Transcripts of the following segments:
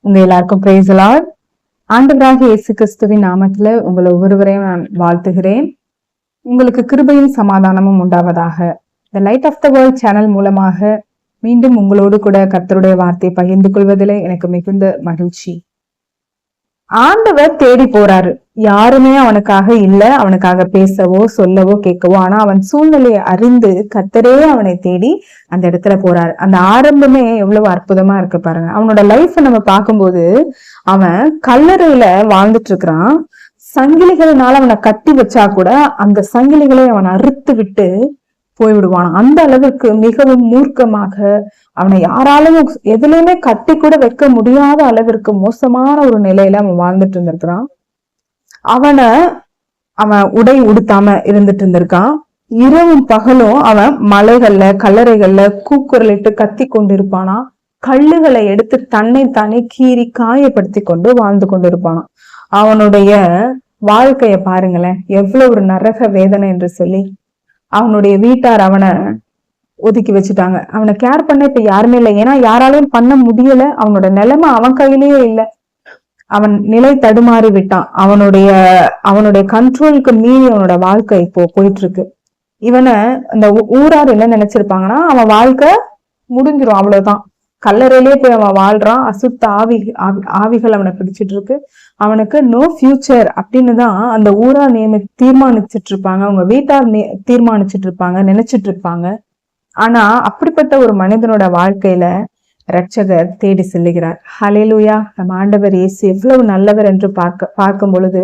உங்க எல்லாருக்கும் praise the Lord. ஆண்டவராகிய இயேசு கிறிஸ்துவின் நாமத்துல உங்களை ஒவ்வொருவரையும் நான் வாழ்த்துகிறேன். உங்களுக்கு கிருபையும் சமாதானமும் உண்டாவதாக. The light of the world channel மூலமாக மீண்டும் உங்களோடு கூட கர்த்தருடைய வார்த்தையை பகிர்ந்து கொள்வதிலே எனக்கு மிகுந்த மகிழ்ச்சி. ஆண்டவர் தேடி போறாரு. யாருமே அவனுக்காக இல்ல, அவனுக்காக பேசவோ சொல்லவோ கேட்கவோ. ஆனா அவன் சூழ்நிலையை அறிந்து கர்த்தரே அவனை தேடி அந்த இடத்துல போறாரு. அந்த ஆரம்பமே எவ்வளவு அற்புதமா இருக்கு பாருங்க. அவனோட லைஃப் நம்ம பார்க்கும்போது அவன் கல்லறையில வாழ்ந்துட்டு இருக்கிறான். சங்கிலிகளினால அவனை கட்டி வச்சா கூட அந்த சங்கிலிகளை அவன் அறுத்து விட்டு போய்விடுவான். அந்த அளவுக்கு மிகவும் மூர்க்கமாக அவனை யாராலும் எதுலையுமே கட்டி கூட வைக்க முடியாத அளவிற்கு மோசமான ஒரு நிலையில அவன் வாழ்ந்துட்டு இருந்திருக்கிறான். அவன் உடை உடுத்தாம இருந்துட்டு இருந்திருக்கான். இரவும் பகலும் அவன் மலைகள்ல கல்லறைகள்ல கூக்குரலிட்டு கத்தி கொண்டிருப்பானா. கல்லுகளை எடுத்து தன்னை தானே கீறி காயப்படுத்தி கொண்டு வாழ்ந்து கொண்டிருப்பானா. அவனுடைய வாழ்க்கைய பாருங்களேன், எவ்வளவு ஒரு நரக வேதனை என்று சொல்லி. அவனுடைய வீட்டார் அவனை ஒதுக்கி வச்சுட்டாங்க. அவனை கேர் பண்ண இப்ப யாருமே இல்லை. ஏன்னா யாராலையும் பண்ண முடியல. அவனோட நிலைமை அவன் கையிலேயே இல்லை. அவன் நிலை தடுமாறி விட்டான். அவனுடைய கண்ட்ரோலுக்கு மீறி அவனோட வாழ்க்கை இப்போ போயிட்டு இருக்கு. இவனை இந்த ஊரார் என்ன நினைச்சிருப்பாங்கன்னா, அவன் வாழ்க்கை முடிஞ்சிரும், அவ்வளவுதான். கல்லறையிலே போய் அவன் வாழ்றான். அசுத்த ஆவிகள் அவனை பிடிச்சிட்டு இருக்கு. அவனுக்கு நோ ஃபியூச்சர் அப்படின்னு தான் அந்த ஊரா தீர்மானிச்சுட்டு இருப்பாங்க. அவங்க வீட்டார் தீர்மானிச்சுட்டு இருப்பாங்க, நினைச்சிட்டு இருப்பாங்க. ஆனா அப்படிப்பட்ட ஒரு மனிதனோட வாழ்க்கையில இரட்சகர் தேடி செல்லுகிறார். ஹல்லேலூயா. நம்ம ஆண்டவர் இயேசு எவ்வளவு நல்லவர் என்று பார்க்கும் பொழுது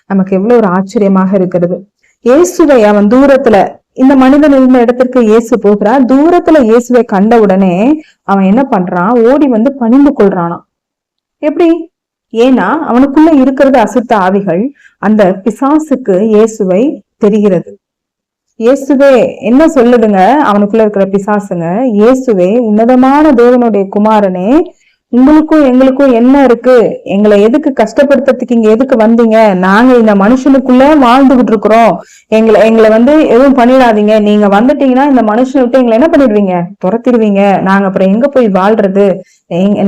நமக்கு எவ்வளவு ஒரு ஆச்சரியமாக இருக்கிறது. இயேசுவை அவன் தூரத்துல, இந்த மனிதன் இருந்த இடத்திற்கு இயேசு போகிறார். தூரத்துல இயேசுவை கண்ட உடனே அவன் என்ன பண்றான், ஓடி வந்து பணிந்து கொள்றானாம். எப்படி? ஏன்னா அவனுக்குள்ள இருக்கிறது அசுத்த ஆவிகள். அந்த பிசாசுக்கு இயேசுவை தெரிகிறது. இயேசுவே என்ன சொல்லுதுங்க, அவனுக்குள்ள இருக்கிற பிசாசுங்க, இயேசுவே உன்னதமான தேவனுடைய குமாரனே, உங்களுக்கும் எங்களுக்கும் என்ன இருக்கு? எங்களை எதுக்கு கஷ்டப்படுத்துறதுக்கு இங்க எதுக்கு வந்தீங்க? நாங்க இந்த மனுஷனுக்குள்ள வாழ்ந்துகிட்டு இருக்கிறோம். எங்களை எதுவும் பண்ணிடாதீங்க. நீங்க வந்துட்டீங்கன்னா இந்த மனுஷனை விட்டு எங்களை என்ன பண்ணிடுவீங்க? துரத்திடுவீங்க. நாங்க அப்புறம் எங்க போய் வாழ்றது?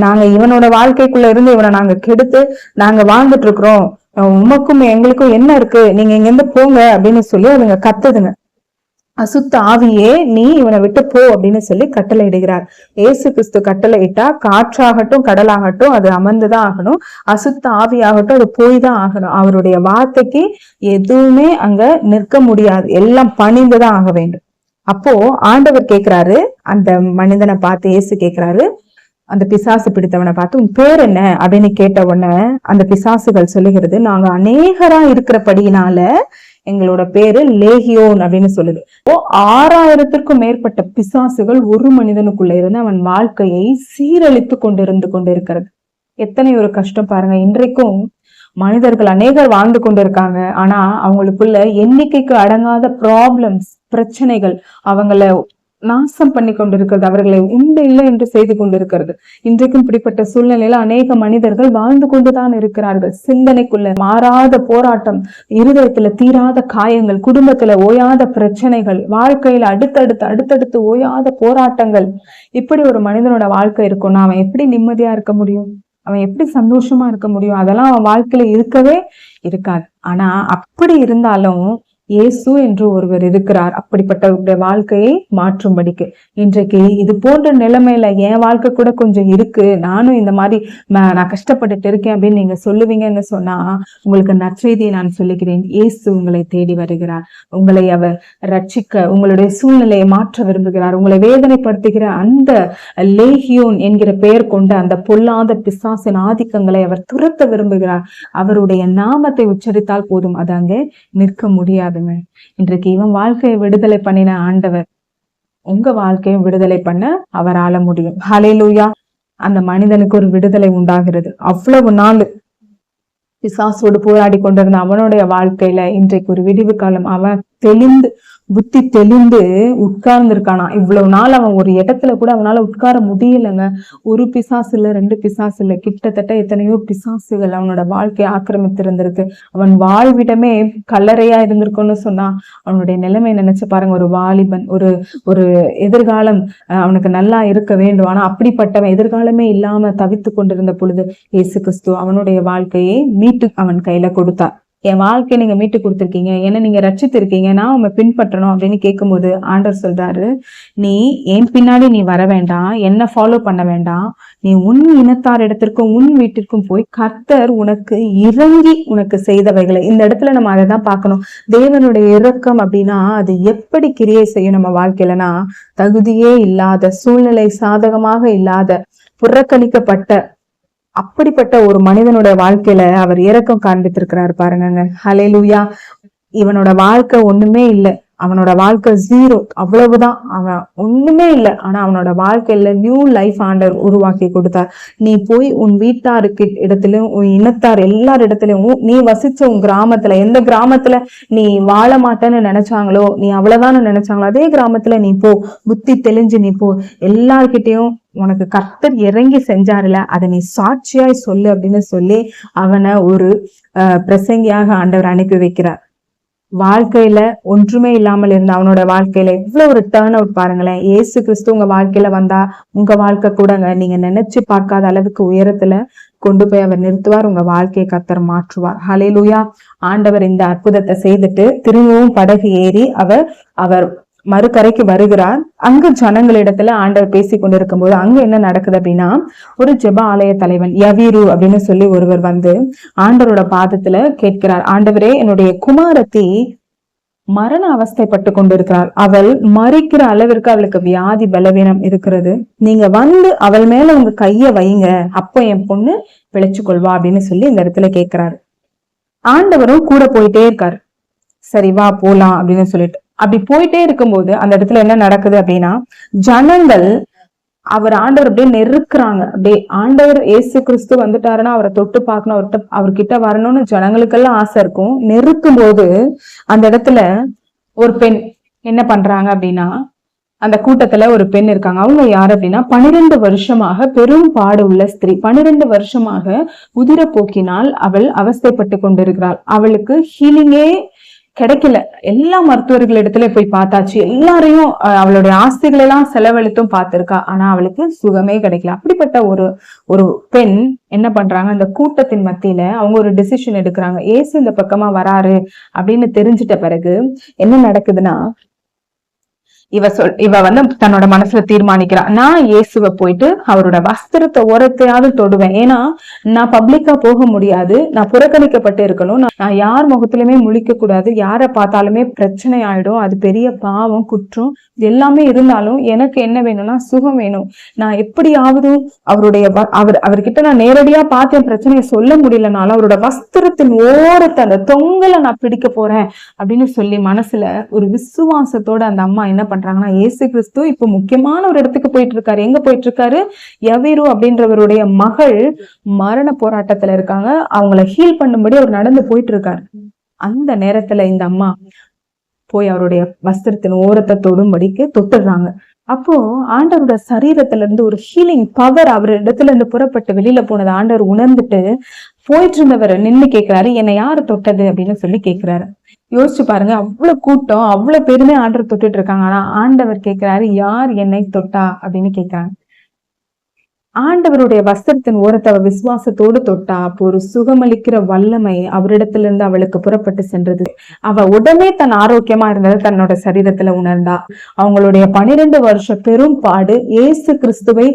நாங்க இவனோட வாழ்க்கைக்குள்ள இருந்து இவனை நாங்க கெடுத்து நாங்க வாழ்ந்துட்டு இருக்கிறோம். உமக்கும் எங்களுக்கும் என்ன இருக்கு? நீங்க இங்க இருந்து போங்க அப்படின்னு சொல்லி அதுங்க கத்துதுங்க. அசுத்த ஆவியே, நீ இவனை விட்டு போ அப்படின்னு சொல்லி கட்டளை இடுகிறார். ஏசு கிறிஸ்து கட்டளை இட்டா காற்றாகட்டும் கடலாகட்டும் அது அமர்ந்துதான் ஆகணும். அசுத்த ஆவியாகட்டும் அது போய் தான் ஆகணும். அவருடைய வார்த்தைக்கு எதுவுமே அங்க நிற்க முடியாது. எல்லாம் பணிந்துதான் ஆக வேண்டும். அப்போ ஆண்டவர் கேட்கிறாரு, அந்த மனிதனை பார்த்து இயேசு கேட்கிறாரு, அந்த பிசாசு பிடித்தவனை பார்த்து, உன் பேர் என்ன அப்படின்னு கேட்ட உடனே அந்த பிசாசுகள் சொல்லுகிறது, நாங்க அநேகரா இருக்கிறபடியினால எங்களோட பேரு லேகியோன் அப்படின்னு சொல்லுது. 6000த்திற்கும் மேற்பட்ட பிசாசுகள் ஒரு மனிதனுக்குள்ள இருந்து அவன் வாழ்க்கையை சீரழித்து கொண்டிருக்கிறது. எத்தனை ஒரு கஷ்டம் பாருங்க. இன்றைக்கும் மனிதர்கள் அநேகர் வாழ்ந்து கொண்டிருக்காங்க. ஆனா அவங்களுக்குள்ள எண்ணிக்கைக்கு அடங்காத ப்ராப்ளம்ஸ், பிரச்சனைகள் அவங்கள நாசம் பண்ணி கொண்டிருக்கிறது. அவர்களை உண்டு இல்லை என்று செய்து கொண்டிருக்கிறது. இன்றைக்கும் இப்படிப்பட்ட சூழ்நிலையில அநேக மனிதர்கள் வாழ்ந்து கொண்டுதான் இருக்கிறார்கள். சிந்தனைக்குள்ள மாறாத போராட்டம், இருதயத்துல தீராத காயங்கள், குடும்பத்துல ஓயாத பிரச்சனைகள், வாழ்க்கையில அடுத்தடுத்து ஓயாத போராட்டங்கள். இப்படி ஒரு மனிதனோட வாழ்க்கை இருக்கும்னா அவன் எப்படி நிம்மதியா இருக்க முடியும்? அவன் எப்படி சந்தோஷமா இருக்க முடியும்? அதெல்லாம் அவன் வாழ்க்கையில இருக்கவே இருக்காது. ஆனா அப்படி இருந்தாலும் இயேசு என்று ஒருவர் இருக்கிறார், அப்படிப்பட்ட வாழ்க்கையை மாற்றும்படிக்கு. இன்றைக்கு இது போன்ற நிலைமையில என் வாழ்க்கை கூட கொஞ்சம் இருக்கு, நானும் இந்த மாதிரி நான் கஷ்டப்பட்டுட்டு இருக்கேன் அப்படின்னு நீங்க சொல்லுவீங்கன்னு சொன்னா உங்களுக்கு நற்செய்தியை நான் சொல்லுகிறேன். இயேசு உங்களை தேடி வருகிறார். உங்களை அவர் ரட்சிக்க, உங்களுடைய சூழ்நிலையை மாற்ற விரும்புகிறார். உங்களை வேதனைப்படுத்துகிற அந்த லேகியோன் என்கிற பெயர் கொண்ட அந்த பொல்லாத பிசாசின் ஆதிக்கங்களை அவர் துரத்த விரும்புகிறார். அவருடைய நாமத்தை உச்சரித்தால் போதும், அது அங்கே நிற்க முடியாது. இன்றைக்கு இவன் வாழ்க்கையை விடுதலை பண்ணின ஆண்டவர் உங்க வாழ்க்கையை விடுதலை பண்ண அவரால முடியும். ஹல்லேலூயா. அந்த மனிதனுக்கு ஒரு விடுதலை உண்டாகிறது. அவ்வளவு நாள் பிசாசோடு போராடி கொண்டிருந்த அவனுடைய வாழ்க்கையில இன்றைக்கு ஒரு விடிவு காலம். அவன் தெளிந்து புத்தி தெளிந்து உட்கார்ந்து இருக்கானா. இவ்வளவு நாள் அவன் ஒரு இடத்துல கூட அவனால உட்கார முடியலங்க. ஒரு பிசாசு இல்ல, 2 பிசாசு இல்ல, கிட்டத்தட்ட எத்தனையோ பிசாசுகள் அவனோட வாழ்க்கையை ஆக்கிரமித்து இருந்திருக்கு. அவன் வாழ்விடமே கல்லறையா இருந்திருக்கும்னு சொன்னா அவனுடைய நிலைமை நினைச்சு பாருங்க. ஒரு வாலிபன், ஒரு ஒரு எதிர்காலம் அவனுக்கு நல்லா இருக்க வேண்டும். ஆனா அப்படிப்பட்டவன் எதிர்காலமே இல்லாம தவித்து கொண்டிருந்த பொழுது இயேசு கிறிஸ்து அவனுடைய வாழ்க்கையை மீட்டு அவன் கையில கொடுத்தார். என் வாழ்க்கையை நீங்க மீட்டு கொடுத்துருக்கீங்க, என்ன நீங்க ரட்சித்திருக்கீங்க, நான் உங்க பின்பற்றணும் அப்படின்னு கேட்கும்போது ஆண்டவர் சொல்றாரு, நீ என் பின்னாடி நீ வர வேண்டாம், என்ன ஃபாலோ பண்ண வேண்டாம், நீ உன் இனத்தார் இடத்திற்கும் உன் வீட்டிற்கும் போய் கர்த்தர் உனக்கு இறங்கி உனக்கு செய்தவைகளை. இந்த இடத்துல நம்ம அதை தான் பார்க்கணும். தேவனுடைய இரக்கம் அப்படின்னா அது எப்படி கிரியை செய்யும் நம்ம வாழ்க்கையிலனா, தகுதியே இல்லாத, சூழ்நிலை சாதகமாக இல்லாத, புறக்கணிக்கப்பட்ட அப்படிப்பட்ட ஒரு மனிதனுடைய வாழ்க்கையில அவர் இரக்கம் காண்பித்திருக்கிறாரு பாருங்க. ஹல்லேலூயா. இவனோட வாழ்க்கை ஒண்ணுமே இல்லை, அவனோட வாழ்க்கை 0, அவ்வளவுதான். அவன் ஒண்ணுமே இல்லை. ஆனா அவனோட வாழ்க்கையில நியூ லைஃப் ஆண்டவர் உருவாக்கி கொடுத்தார். நீ போய் உன் வீட்டாருக்கு இடத்திலும் உன் இனத்தார் எல்லார் இடத்துலயும் நீ வசிச்ச உன் கிராமத்துல, எந்த கிராமத்துல நீ வாழ மாட்டேன்னு நினைச்சாங்களோ, நீ அவ்வளவுதான் நினைச்சாங்களோ, அதே கிராமத்துல நீ போ, புத்தி தெளிஞ்சு நீ போ, எல்லார்கிட்டையும் உனக்கு கர்த்தர் இறங்கி செஞ்சாருல அதை நீ சாட்சியாய் சொல்லு அப்படின்னு சொல்லி அவனை ஒரு பிரசங்கியாக ஆண்டவர் அனுப்பி வைக்கிறார். வாழ்க்கையில ஒன்றுமே இல்லாமல் இருந்த அவனோட வாழ்க்கையில எவ்வளவு ஒரு டர்ன் அவுட் பாருங்களேன். இயேசு கிறிஸ்து உங்க வாழ்க்கையில வந்தா உங்க வாழ்க்கை கூடங்க நீங்க நினைச்சு பார்க்காத அளவுக்கு உயரத்துல கொண்டு போய் அவர் நிறுத்துவார். உங்க வாழ்க்கையை கர்த்தர் மாற்றுவார். ஹல்லேலூயா. ஆண்டவர் இந்த அற்புதத்தை செய்துட்டு திரும்பவும் படகு ஏறி அவர் மறுகரைக்கு வருகிறார். அங்கு ஜனங்களிடத்துல ஆண்டவர் பேசி கொண்டிருக்கும் போது அங்க என்ன நடக்குது அப்படின்னா, ஒரு ஜெப ஆலய தலைவன் யவீரு அப்படின்னு சொல்லி ஒருவர் வந்து ஆண்டவரோட பாதத்துல கேட்கிறார், ஆண்டவரே, என்னுடைய குமாரத்தி மரண அவஸ்தைப்பட்டு கொண்டிருக்கிறாள், அவள் மறிக்கிற அளவிற்கு அவளுக்கு வியாதி பலவீனம் இருக்கிறது, நீங்க வந்து அவள் மேல உங்க கைய வைங்க, அப்போ என் பொண்ணு பிழைச்சு கொள்வா அப்படின்னு சொல்லி இந்த இடத்துல கேட்கிறாரு. ஆண்டவரும் கூட போயிட்டே இருக்காரு. சரி வா போலாம் அப்படின்னு சொல்லிட்டு அப்படி போயிட்டே இருக்கும்போது அந்த இடத்துல என்ன நடக்குது அப்படின்னா, ஜனங்கள் அவர் ஆண்டவர் அப்படியே நெருக்குறாங்க. அப்படியே ஆண்டவர் இயேசு கிறிஸ்து வந்துட்டாருன்னா அவரை தொட்டு பார்க்கணும், அவர்கிட்ட வரணும்னு ஜனங்களுக்கெல்லாம் ஆசை இருக்கும். நெருக்கும் போது அந்த இடத்துல ஒரு பெண் என்ன பண்றாங்க அப்படின்னா, அந்த கூட்டத்துல ஒரு பெண் இருக்காங்க. அவங்க யாரு அப்படின்னா, 12 வருஷமாக பெரும் பாடு உள்ள ஸ்திரீ. 12 வருஷமாக உதிர போக்கினால் அவள் அவஸ்தைப்பட்டு கொண்டிருக்கிறாள். அவளுக்கு ஹீலிங்கே கிடைக்கல. எல்லா மருத்துவர்கள் இடத்துல போய் பார்த்தாச்சு, எல்லாரையும் அவளுடைய ஆஸ்திகள் எல்லாம் செலவழித்தும் பார்த்திருக்கா, ஆனா அவளுக்கு சுகமே கிடைக்கல. அப்படிப்பட்ட ஒரு பெண் என்ன பண்றாங்க, அந்த கூட்டத்தின் மத்தியில அவங்க ஒரு டிசிஷன் எடுக்கிறாங்க. ஏசு இந்த பக்கமா வராரு அப்படின்னு தெரிஞ்சிட்ட பிறகு என்ன நடக்குதுன்னா, இவ வந்து தன்னோட மனசுல தீர்மானிக்கிறா, நான் இயேசுவை போயிட்டு அவரோட வஸ்திரத்தை ஓரத்தையாவது தொடுவேன். ஏன்னா நான் பப்ளிக்கா போக முடியாது, நான் புறக்கணிக்கப்பட்டு இருக்கணும், நான் யார் முகத்திலுமே முழிக்க கூடாது, யாரை பார்த்தாலுமே பிரச்சனை ஆயிடும், அது பெரிய பாவம் குற்றம் எல்லாமே இருந்தாலும் எனக்கு என்ன வேணும்னா சுகம் வேணும். நான் எப்படியாவது அவர்கிட்ட நான் நேரடியா பார்த்து என் பிரச்சனையை சொல்ல முடியலனாலும் அவரோட வஸ்திரத்தின் ஓரத்தை அந்த தொங்கலை நான் பிடிக்க போறேன் அப்படின்னு சொல்லி மனசுல ஒரு விசுவாசத்தோட அந்த அம்மா என்ன பண்றாங்கன்னா, இயேசு கிறிஸ்து இப்ப முக்கியமான ஒரு இடத்துக்கு போயிட்டு இருக்காரு. எங்க போயிட்டு இருக்காரு, யவீரு அப்படின்றவருடைய மகள் மரண போராட்டத்துல இருக்காங்க, அவங்கள ஹீல் பண்ணும்படி அவர் நடந்து போயிட்டு இருக்காரு. அந்த நேரத்துல இந்த அம்மா போய் அவருடைய வஸ்திரத்தின் ஓரத்தை தொடும்படிக்கு தொட்டுடுறாங்க. அப்போ ஆண்டவரோட சரீரத்துல இருந்து ஒரு ஹீலிங் பவர் அவர் இடத்துல இருந்து புறப்பட்டு வெளியில போனது ஆண்டவர் உணர்ந்துட்டு போயிட்டு இருந்தவர் நின்று கேட்கிறாரு, என்னை யாரு தொட்டது அப்படின்னு சொல்லி கேட்கிறாரு. யோசிச்சு பாருங்க, அவ்வளவு கூட்டம், அவ்வளவு பேருமே ஆண்டவர் தொட்டுட்டு இருக்காங்க. ஆனா ஆண்டவர் கேட்கிறாரு, யார் என்னை தொட்டா அப்படின்னு கேட்கிறாங்க. ஆண்டவருடைய வஸ்திரத்தின் ஓரத்தை விசுவாசத்தோடு தொட்டா அப்போ ஒரு சுகமளிக்கிற வல்லமை அவரிடத்துல இருந்து அவளுக்கு புறப்பட்டு சென்றது. அவ உடனே தன் ஆரோக்கியமா இருந்தது தன்னோட சரீரத்துல உணர்ந்தா. அவங்களுடைய 12 வருஷ பெரும் பாடு இயேசு கிறிஸ்துவை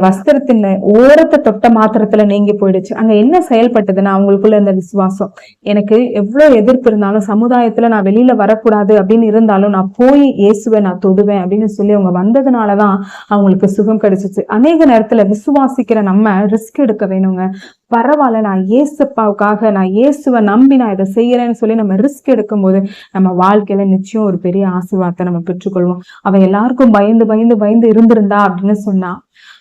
வஸ்திரத்தின் ஓரத்தை தொட்ட மாத்திரத்துல நீங்கி போயிடுச்சு. அங்க என்ன செயல்பட்டதுன்னா, அவங்களுக்குள்ள இருந்த விசுவாசம். எனக்கு எவ்வளவு எதிர்ப்பு இருந்தாலும் சமுதாயத்துல நான் வெளியில வரக்கூடாது அப்படின்னு இருந்தாலும் நான் போய் இயேசுவை நான் தொடுவேன் அப்படின்னு சொல்லி அவங்க வந்ததுனாலதான் அவங்களுக்கு சுகம் கிடைச்சிச்சு. அநேக நேரத்துல விசுவாசிக்கிற நம்ம ரிஸ்க் எடுக்க வேணுங்க. பரவாயில்ல, நான் இயேசுப்பாவுக்காக நான் இயேசுவை நம்பி நான் இதை செய்யறேன்னு சொல்லி நம்ம ரிஸ்க் எடுக்கும் போது நம்ம வாழ்க்கையில நிச்சயம் ஒரு பெரிய ஆசீர்வாதத்தை நம்ம பெற்றுக்கொள்வோம். அவ எல்லாருக்கும் பயந்து பயந்து பயந்து இருந்திருந்தா அப்படின்னு சொன்னா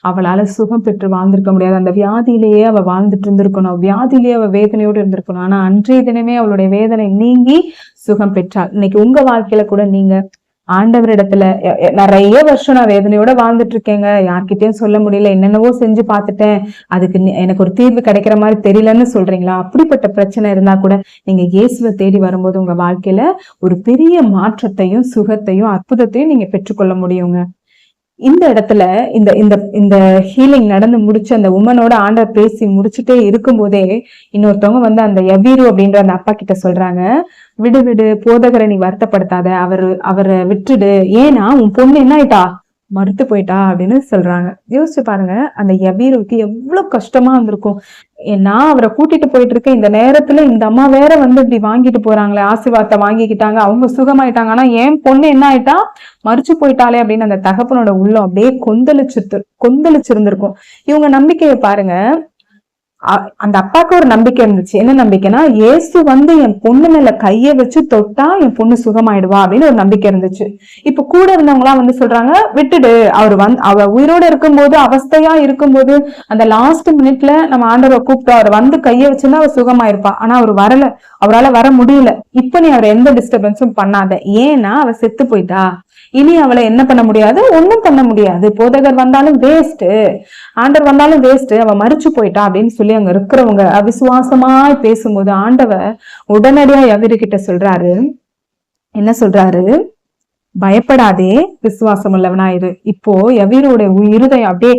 அவளால சுகம் பெற்று வாழ்ந்திருக்க முடியாது. அந்த வியாதியிலேயே அவ வாழ்ந்துட்டு இருந்திருக்கணும், வியாதியிலேயே அவ வேதனையோடு இருந்திருக்கணும். ஆனா அன்றைய தினமே அவளுடைய வேதனை நீங்கி சுகம் பெற்றாள். இன்னைக்கு உங்க வாழ்க்கையில கூட நீங்க ஆண்டவரிடத்துல நிறைய வருஷம் நான் வேதனையோட வாழ்ந்துட்டு இருக்கேங்க, யார்கிட்டயும் சொல்ல முடியல, என்னென்னவோ செஞ்சு பார்த்துட்டேன், அதுக்கு எனக்கு ஒரு தீர்வு கிடைக்கிற மாதிரி தெரியலன்னு சொல்றீங்களா? அப்படிப்பட்ட பிரச்சனை இருந்தா கூட நீங்க இயேசுவை தேடி வரும்போது உங்க வாழ்க்கையில ஒரு பெரிய மாற்றத்தையும் சுகத்தையும் அற்புதத்தையும் நீங்க பெற்றுக்கொள்ள முடியுங்க. இந்த இடத்துல இந்த இந்த இந்த ஹீலிங் நடந்து முடிச்சு அந்த உமனோட ஆண்டவர் பேசி முடிச்சுட்டே இருக்கும் போதே இன்னொருத்தவங்க வந்து அந்த யவீரு அப்படின்ற அந்த அப்பா கிட்ட சொல்றாங்க, விடு விடு போதகரை நீ வருத்தப்படுத்தாத, அவரை விட்டுடு, ஏன்னா உன் பொண்ணு என்ன ஆயிட்டா, மறுத்து போயிட்டா அப்படின்னு சொல்றாங்க. யோசிச்சு பாருங்க, அந்த யவீருக்கு எவ்வளவு கஷ்டமா இருந்திருக்கும். நான் அவரை கூட்டிட்டு போயிட்டு இருக்கேன், இந்த நேரத்துல இந்த அம்மா வேற வந்து இப்படி வாங்கிட்டு போறாங்களே, ஆசீர்வாதத்தை வாங்கிக்கிட்டாங்க, அவங்க சுகமாயிட்டாங்க, ஆனா என் பொண்ணு என்ன ஆயிட்டா, மறுச்சு போயிட்டாலே அப்படின்னு அந்த தகப்பனோட உள்ளம் அப்படியே கொந்தளிச்சிருந்திருக்கும். இவங்க நம்பிக்கையை பாருங்க. அந்த அப்பாவுக்கு ஒரு நம்பிக்கை இருந்துச்சு. என்ன நம்பிக்கைன்னா, இயேசு வந்து என் பொண்ணு மேல கைய வச்சு தொட்டா என் பொண்ணு சுகமாயிடுவா அப்படின்னு ஒரு நம்பிக்கை இருந்துச்சு. இப்ப கூட இருந்தவங்க எல்லாம் வந்து சொல்றாங்க, விட்டுடு, அவ உயிரோட இருக்கும்போது, அவஸ்தையா இருக்கும்போது, அந்த லாஸ்ட் மினிட்ல நம்ம ஆண்டவரை கூப்பிட்டோம், அவர் வந்து கைய வச்சுன்னா அவர் சுகமாயிருப்பா, ஆனா அவர் வரல, அவரால் வர முடியல. இப்ப நீ அவரை எந்த டிஸ்டர்பன்ஸும் பண்ணாத, ஏன்னா அவ செத்து போயிட்டா, இனி அவளை என்ன பண்ண முடியாது, ஒண்ணும் பண்ண முடியாது, போதகர் வந்தாலும் வேஸ்ட், ஆண்டவர் வந்தாலும் வேஸ்ட், அவ மறிச்சு போயிட்டா அப்படின்னு சொல்லி அங்க இருக்கிறவங்க அவிசுவாசமாய் பேசும்போது ஆண்டவர் உடனடியா யவீருகிட்ட சொல்றாரு, என்ன சொல்றாரு, பயப்படாதே, விசுவாசம் உள்ளவனாயிரு. இப்போ யவீரோட இருதயம் அப்படியே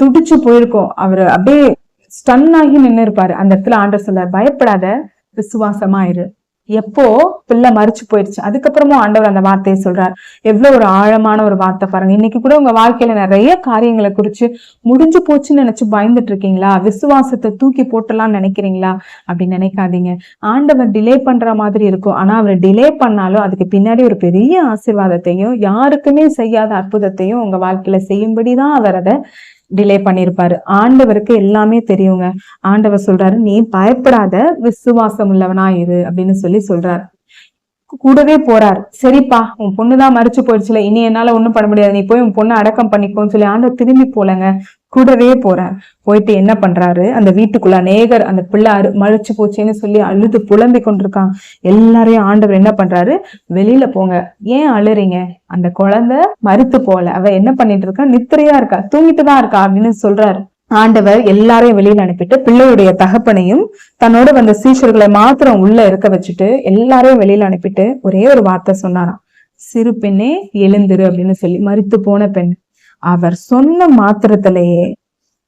துடிச்சு போயிருக்கும், அவரு அப்படியே ஸ்டன் ஆகி நின்று இருப்பாரு. அந்த இடத்துல ஆண்டவர் சொல்றாரு, பயப்படாத, விசுவாசமாயிரு. எப்போ பிள்ளை மறிச்சு போயிடுச்சு, அதுக்கப்புறமும் ஆண்டவர் அந்த வார்த்தையை சொல்றார். எவ்வளவு ஒரு ஆழமான ஒரு வார்த்தை பாருங்க. இன்னைக்கு கூட உங்க வாழ்க்கையில நிறைய காரியங்களை குறிச்சு முடிஞ்சு போச்சுன்னு நினைச்சு பயந்துட்டு இருக்கீங்களா? விசுவாசத்தை தூக்கி போட்டலாம்னு நினைக்கிறீங்களா? அப்படி நினைக்காதீங்க. ஆண்டவர் டிலே பண்ற மாதிரி இருக்கும், ஆனா அவர் டிலே பண்ணாலும் அதுக்கு பின்னாடி ஒரு பெரிய ஆசீர்வாதத்தையும் யாருக்குமே செய்யாத அற்புதத்தையும் உங்க வாழ்க்கையில செய்யும்படிதான் அவர் அதை டிலே பண்ணிருப்பாரு. ஆண்டவருக்கு எல்லாமே தெரியுங்க. ஆண்டவர் சொல்றாரு, நீ பயப்படாத, விசுவாசம் உள்ளவனா இரு அப்படின்னு சொல்லி சொல்றாரு. கூடவே போறாரு. சரிப்பா, உன் பொண்ணுதான் மறிச்சு போயிடுச்சுல, இனி என்னால ஒண்ணும் பண்ண முடியாது, நீ போய் உன் பொண்ணை அடக்கம் பண்ணிக்கோன்னு சொல்லி ஆண்டவர் திரும்பி போலங்க, கூடவே போறார். போயிட்டு என்ன பண்றாரு, அந்த வீட்டுக்குள்ள அநேகர் அந்த பிள்ளை மறிச்சு போச்சேன்னு சொல்லி அழுது புலம்பி கொண்டிருக்கான். எல்லாரையும் ஆண்டவர் என்ன பண்றாரு, வெளியில போங்க, ஏன் அழுறீங்க, அந்த குழந்தை மறித்து போல, அவ என்ன பண்ணிட்டு இருக்கா, நித்திரையா இருக்கா, தூங்கிட்டுதான் இருக்கா அப்படின்னு சொல்றாரு. ஆண்டவர் எல்லாரையும் வெளியில அனுப்பிட்டு பிள்ளையுடைய தகப்பனையும் தன்னோட வந்த சீஷர்களை மாத்திரம் உள்ள இருக்க வச்சுட்டு எல்லாரையும் வெளியில அனுப்பிட்டு ஒரே ஒரு வார்த்தை சொன்னாராம், சிறு பெண்ணே எழுந்திரு அப்படின்னு சொல்லி. மரித்து போன பெண். அவர் சொன்ன மாத்திரத்திலேயே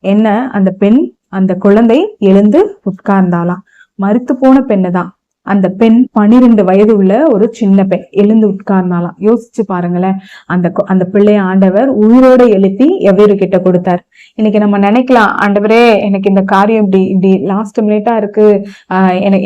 என்ன, அந்த பெண், அந்த குழந்தை எழுந்து உட்கார்ந்தாலாம். மரித்து போன பெண்ணுதான். அந்த பெண் 12 வயது உள்ள ஒரு சின்ன பெண் எழுந்து உட்கார்ந்தாலாம். யோசிச்சு பாருங்களேன். அந்த பிள்ளைய ஆண்டவர் உயிரோட எழுப்பி யவீரு கிட்ட கொடுத்தார். இன்னைக்கு நம்ம நினைக்கலாம், ஆண்டவரே எனக்கு இந்த காரியம் இப்படி லாஸ்ட் மினிட்டா இருக்கு,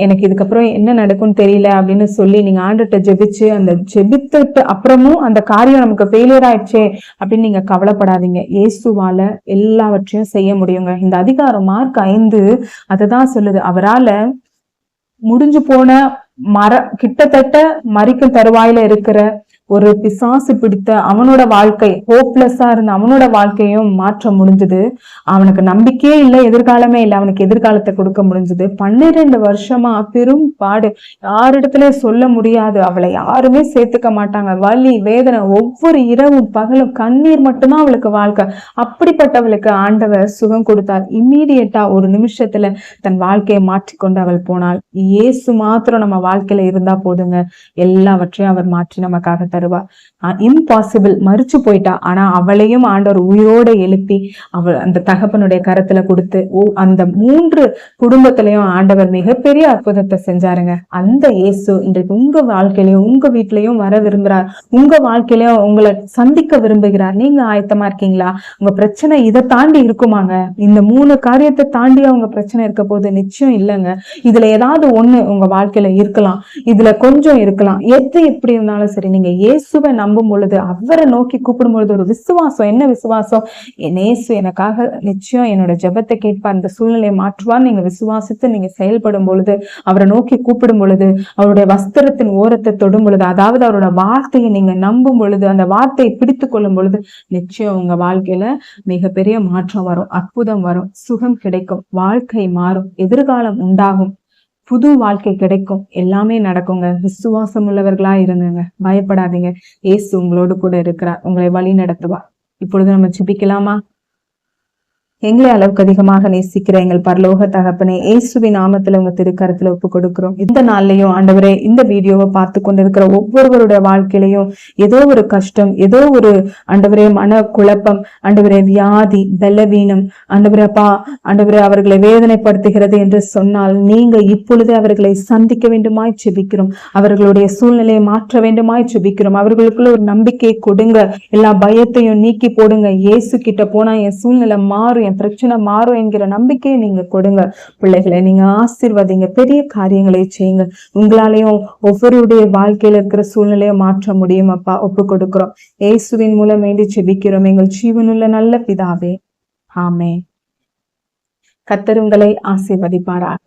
எனக்கு இதுக்கப்புறம் என்ன நடக்கும்னு தெரியல அப்படின்னு சொல்லி நீங்க ஆண்டவர்கிட்ட ஜெபிச்சு அந்த ஜெபித்துட்டு அப்புறமும் அந்த காரியம் நமக்கு ஃபெயிலியர் ஆயிடுச்சே அப்படின்னு நீங்க கவலைப்படாதீங்க. இயேசுவால எல்லாவற்றையும் செய்ய முடியுங்க. இந்த அதிகாரம் மார்க் 5 அதுதான் சொல்லுது. அவரால முடிஞ்சு போன கிட்டத்தட்ட மரிக்கும் தருவாயில இருக்கிற ஒரு பிசாசு பிடித்த அவனோட வாழ்க்கை, ஹோப்லெஸ்ஸா இருந்த அவனோட வாழ்க்கையும் மாற்ற முடிஞ்சது. அவனுக்கு நம்பிக்கையே இல்லை, எதிர்காலமே இல்லை, அவனுக்கு எதிர்காலத்தை கொடுக்க முடிஞ்சது. 12 வருஷமா பெரும் பாடு, யாரிடத்துல சொல்ல முடியாது, அவளை யாருமே சேர்த்துக்க மாட்டாங்க, வலி வேதனை, ஒவ்வொரு இரவும் பகலும் கண்ணீர் மட்டும்தான் அவளுக்கு வாழ்க்கை. அப்படிப்பட்டவளுக்கு ஆண்டவர் சுகம் கொடுத்தார். இம்மீடியட்டா ஒரு நிமிஷத்துல தன் வாழ்க்கையை மாற்றிக்கொண்டு அவள் போனாள். இயேசு மாத்திரம் நம்ம வாழ்க்கையில இருந்தா போதுங்க, எல்லாவற்றையும் அவர் மாற்றி நமக்காக தருவார். இம்பாசிபிள், மறிச்சு போயிட்டா, ஆனா அவளையும் ஆண்டவர் உயிரோட எழுப்பி அவள் அந்த தகப்பனுடைய கரத்துல கொடுத்து அந்த 3 குடும்பத்திலையும் ஆண்டவர் மிகப்பெரிய அற்புதத்தை செஞ்சாருங்க. அந்த இயேசு இன்றைக்கு உங்க வாழ்க்கையிலையும் உங்க வீட்லயும் வர விரும்புறார், உங்க வாழ்க்கையிலையும் உங்களை சந்திக்க விரும்புகிறார். நீங்க ஆயத்தமா இருக்கீங்களா? உங்க பிரச்சனை இதை தாண்டி இருக்குமாங்க? இந்த 3 காரியத்தை தாண்டி அவங்க பிரச்சனை இருக்க போது நிச்சயம் இல்லைங்க. இதுல ஏதாவது ஒண்ணு உங்க வாழ்க்கையில இருக்கலாம், இதுல கொஞ்சம் இருக்கலாம், எது எப்படி இருந்தாலும் சரி, நீங்க இயேசுவை நம்பும் பொழுது, அவரை நோக்கி கூப்பிடும் பொழுது ஒரு விசுவாசம். என்ன விசுவாசம்? என் இயேசு எனக்காக நிச்சயம் என்னோட ஜெபத்தை கேட்பார், இந்த சூழ்நிலையை மாற்றுவார். நீங்க விசுவாசித்து நீங்க செயல்படும் பொழுது, அவரை நோக்கி கூப்பிடும் பொழுது, அவருடைய வஸ்திரத்தின் ஓரத்தை தொடும் பொழுது, அதாவது அவரோட வார்த்தையை நீங்க நம்பும் பொழுது, அந்த வார்த்தையை பிடித்து கொள்ளும் பொழுது, நிச்சயம் உங்க வாழ்க்கையில மிகப்பெரிய மாற்றம் வரும், அற்புதம் வரும், சுகம் கிடைக்கும், வாழ்க்கை மாறும், எதிர்காலம் உண்டாகும், புது வாழ்க்கை கிடைக்கும், எல்லாமே நடக்குங்க. விசுவாசம் உள்ளவர்களா இருந்துங்க, பயப்படாதீங்க. இயேசு உங்களோடு கூட இருக்கிறார், உங்களை வழி நடத்துவார். இப்பொழுது நம்ம ஜெபிக்கலாமா? எங்களை அளவுக்கு அதிகமாக நேசிக்கிற எங்கள் பரலோக தகப்பனே, இயேசுவின் நாமத்துல உங்க திருக்கரத்துல ஒப்பு கொடுக்கிறோம். இந்த நாள்லயும் ஆண்டவரே, இந்த வீடியோவை பார்த்து கொண்டிருக்கிற ஒவ்வொருவருடைய வாழ்க்கையிலையும் ஏதோ ஒரு கஷ்டம், ஏதோ ஒரு ஆண்டவரே மன குழப்பம், ஆண்டவரே வியாதி, பலவீனம், ஆண்டவரேப்பா ஆண்டவரே அவர்களை வேதனைப்படுத்துகிறது என்று சொன்னால், நீங்க இப்பொழுதே அவர்களை சந்திக்க வேண்டுமாய் செபிக்கிறோம். அவர்களுடைய சூழ்நிலையை மாற்ற வேண்டுமாய் செபிக்கிறோம். அவர்களுக்குள்ள ஒரு நம்பிக்கையை கொடுங்க, எல்லா பயத்தையும் நீக்கி போடுங்க. இயேசு கிட்ட போனா என் சூழ்நிலை மாறும், என் பிரச்சனை மாறும் என்கிற நம்பிக்கையை நீங்க கொடுங்க. பிள்ளைகளை நீங்க ஆசீர்வதிங்க, பெரிய காரியங்களை செய்யுங்க. உங்களாலையும் ஒவ்வொருடைய வாழ்க்கையில இருக்கிற சூழ்நிலையை மாற்ற முடியும் அப்பா. ஒப்பு கொடுக்கிறோம், இயேசுவின் மூலம் வேண்டி செபிக்கிறோம் எங்கள் ஜீவனுள்ள நல்ல பிதாவே, ஆமென். கர்த்தர் உங்களை ஆசீர்வதிப்பாராக.